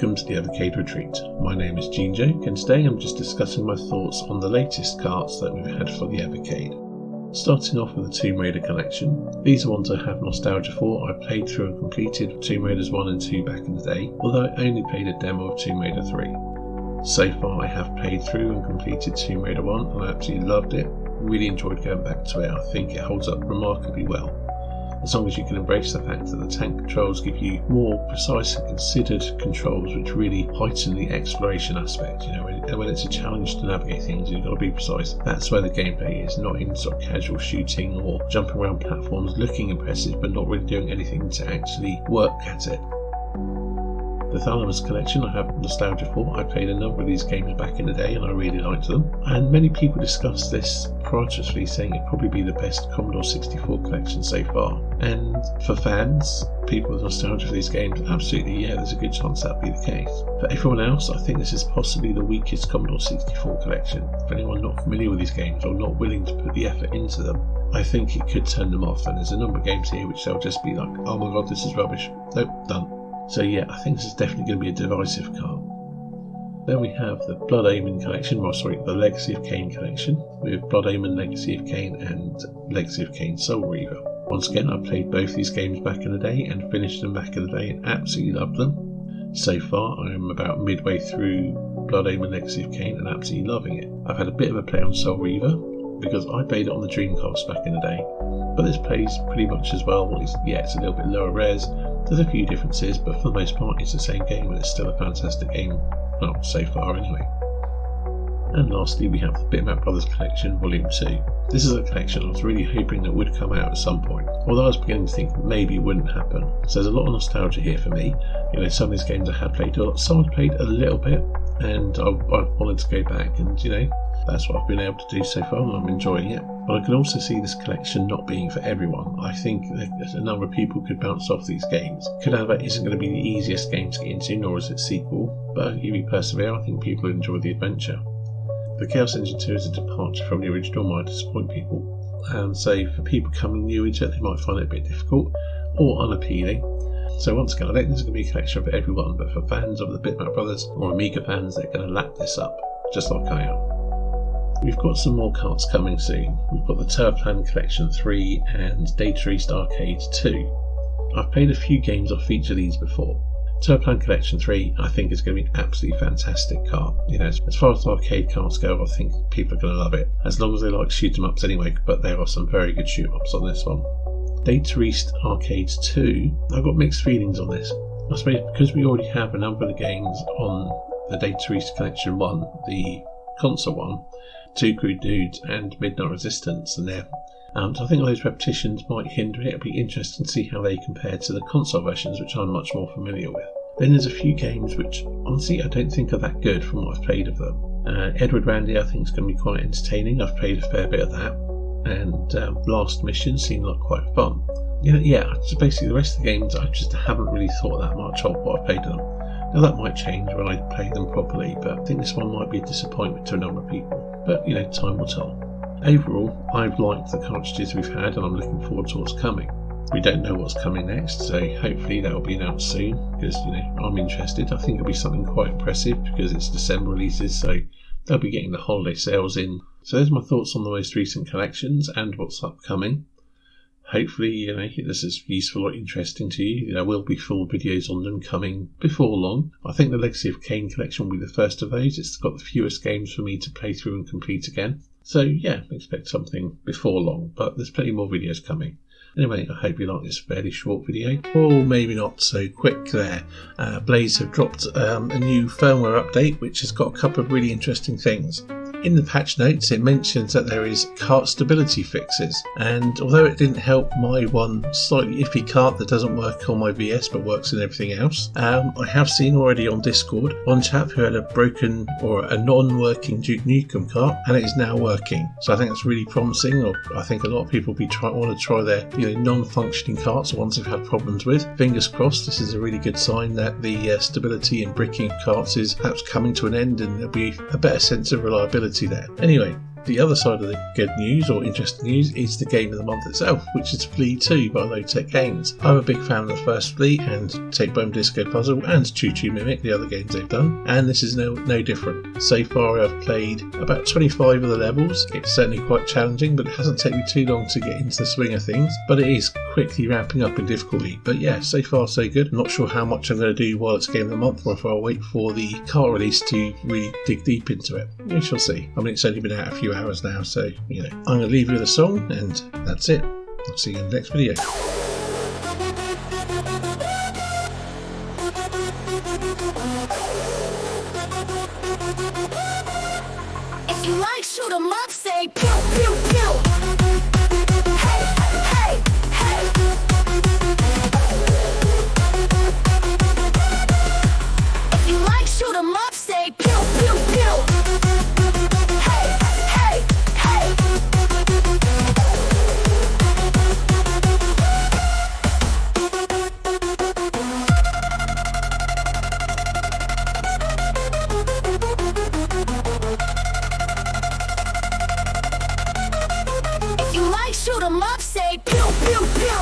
welcome to the Evercade Retreat. My name is Gene Joke, and today I'm just discussing my thoughts on the latest carts that we've had for the Evercade. Starting off with the Tomb Raider collection. These are ones I have nostalgia for. I played through and completed Tomb Raiders 1 and 2 back in the day, although I only played a demo of Tomb Raider 3. So far I have played through and completed Tomb Raider 1 and I absolutely loved it. Really enjoyed going back to it. I think it holds up remarkably well. As long as you can embrace the fact that the tank controls give you more precise and considered controls, which really heighten the exploration aspect. You know, when it's a challenge to navigate things, you've got to be precise. That's where the gameplay is, not in sort of casual shooting or jumping around platforms, looking impressive but not really doing anything to actually work at it. The Thalamus collection I have nostalgia for. I played a number of these games back in the day and I really liked them. And many people discussed this privately, saying it'd probably be the best Commodore 64 collection so far. And for fans, people with nostalgia for these games, absolutely, yeah, there's a good chance that'll be the case. For everyone else, I think this is possibly the weakest Commodore 64 collection. For anyone not familiar with these games or not willing to put the effort into them, I think it could turn them off. And there's a number of games here which they'll just be like, oh my god, this is rubbish. Nope, done. So yeah, I think this is definitely going to be a divisive card. Then we have the Blood Omen collection, the Legacy of Kain collection, with Blood Omen, Legacy of Kain and Legacy of Kain Soul Reaver. Once again, I played both these games back in the day and finished them back in the day and absolutely loved them. So far, I am about midway through Blood Omen, Legacy of Kain and absolutely loving it. I've had a bit of a play on Soul Reaver, because I played it on the Dreamcast back in the day, but this plays pretty much as well. It's a little bit lower res, there's a few differences, but for the most part it's the same game and it's still a fantastic game, well, so far anyway. And lastly we have the Bitmap Brothers collection Volume 2. This is a collection I was really hoping that would come out at some point, although I was beginning to think maybe it wouldn't happen. So there's a lot of nostalgia here for me. You know, some of these games I had played a lot, some I've played a little bit, and I wanted to go back and, you know, that's what I've been able to do so far and I'm enjoying it. But I can also see this collection not being for everyone. I think that a number of people could bounce off these games. Kadava isn't going to be the easiest game to get into, nor is its sequel, but if you persevere, I think people will enjoy the adventure. The Chaos Engine 2 is a departure from the original, might disappoint people, and so for people coming new into it, they might find it a bit difficult or unappealing. So once again, I don't think this is going to be a collection for everyone, but for fans of the Bitmap Brothers or Amiga fans, they're going to lap this up, just like I am. We've got some more carts coming soon. We've got the Turplan Collection 3 and Data East Arcade 2. I've played a few games off each of these before. Turplan Collection 3 I think is going to be an absolutely fantastic cart. You know, as far as arcade carts go, I think people are going to love it, as long as they like shoot 'em ups anyway, but there are some very good shoot 'em ups on this one. Data East Arcade 2, I've got mixed feelings on this. I suppose because we already have a number of the games on the Data East Collection 1, the console one, Two Crude Dudes and Midnight Resistance, and there. So I think those repetitions might hinder it. It'll be interesting to see how they compare to the console versions, which I'm much more familiar with. Then there's a few games which, honestly, I don't think are that good from what I've played of them. Edward Randy I think is going to be quite entertaining. I've played a fair bit of that. And Last Mission seemed like quite fun. Yeah, so basically the rest of the games I just haven't really thought that much of what I've played of them. Now that might change when I play them properly, but I think this one might be a disappointment to a number of people. But, you know, time will tell. Overall, I've liked the cartridges we've had and I'm looking forward to what's coming. We don't know what's coming next, so hopefully that will be announced soon, because, you know, I'm interested. I think it'll be something quite impressive because it's December releases, so they'll be getting the holiday sales in. So there's my thoughts on the most recent collections and what's upcoming. Hopefully, you know, this is useful or interesting to you. There will be full videos on them coming before long. I think the Legacy of Kain collection will be the first of those. It's got the fewest games for me to play through and complete again. So yeah, expect something before long, but there's plenty more videos coming. Anyway, I hope you like this fairly short video, or maybe not so quick there. Blaze have dropped a new firmware update, which has got a couple of really interesting things. In the patch notes it mentions that there is cart stability fixes, and although it didn't help my one slightly iffy cart that doesn't work on my VS but works in everything else, I have seen already on Discord one chap who had a broken or a non-working Duke Nukem cart and it is now working. So I think that's really promising. Or I think a lot of people want to try their non-functioning carts, the ones they've had problems with. Fingers crossed, this is a really good sign that the stability and bricking of carts is perhaps coming to an end and there'll be a better sense of reliability there. Anyway, The other side of the good news or interesting news is the game of the month itself, which is Flea 2 by Low Tech Games. I'm a big fan of the first Flea and Take Bone Disco Puzzle and Choo Choo Mimic, the other games they've done, and this is no different. So far I've played about 25 of the levels. It's certainly quite challenging, but it hasn't taken me too long to get into the swing of things, but it is quickly ramping up in difficulty. But yeah, so far so good. I'm not sure how much I'm going to do while it's game of the month, or if I'll wait for the cart release to really dig deep into it. We shall see. I mean, it's only been out a few hours now, so I'm going to leave you with a song, and that's it. I'll see you in the next video. If you like shoot 'em up, say pew pew pew. Hey, hey, hey. If you like shoot 'em up, say pew pew pew. Hey, hey, hey. If you like shoot 'em up, say pew pew pew.